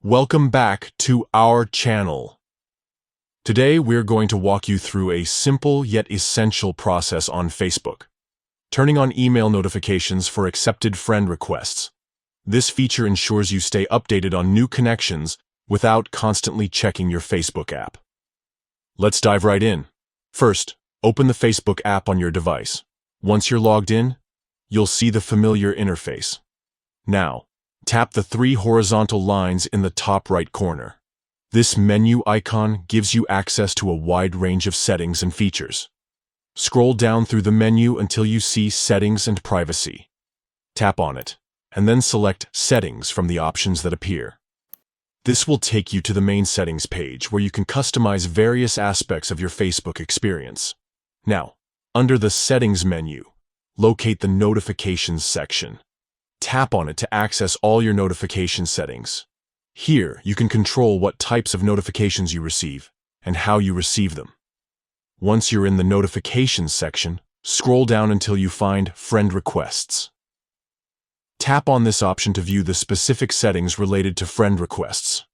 Welcome back to our channel. Today we're going to walk you through a simple yet essential process on Facebook. Turning on email notifications for accepted friend requests. This feature ensures you stay updated on new connections without constantly checking your Facebook app. Let's dive right in. First, open the Facebook app on your device. Once you're logged in, you'll see the familiar interface. Now, tap the three horizontal lines in the top right corner. This menu icon gives you access to a wide range of settings and features. Scroll down through the menu until you see Settings and Privacy. Tap on it, and then select Settings from the options that appear. This will take you to the main settings page where you can customize various aspects of your Facebook experience. Now, under the Settings menu, locate the Notifications section. Tap on it to access all your notification settings. Here, you can control what types of notifications you receive and how you receive them. Once you're in the Notifications section, scroll down until you find Friend Requests. Tap on this option to view the specific settings related to friend requests.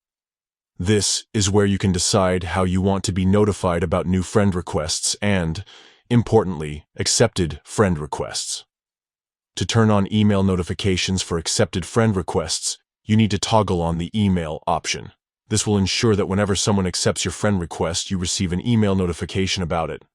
This is where you can decide how you want to be notified about new friend requests and, importantly, accepted friend requests. To turn on email notifications for accepted friend requests, you need to toggle on the email option. This will ensure that whenever someone accepts your friend request, you receive an email notification about it.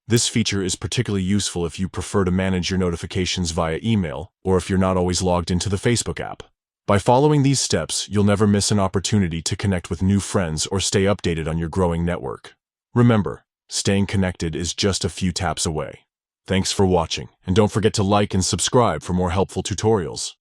This feature is particularly useful if you prefer to manage your notifications via email or if you're not always logged into the Facebook app. By following these steps, you'll never miss an opportunity to connect with new friends or stay updated on your growing network. Remember, staying connected is just a few taps away. Thanks for watching, and don't forget to like and subscribe for more helpful tutorials.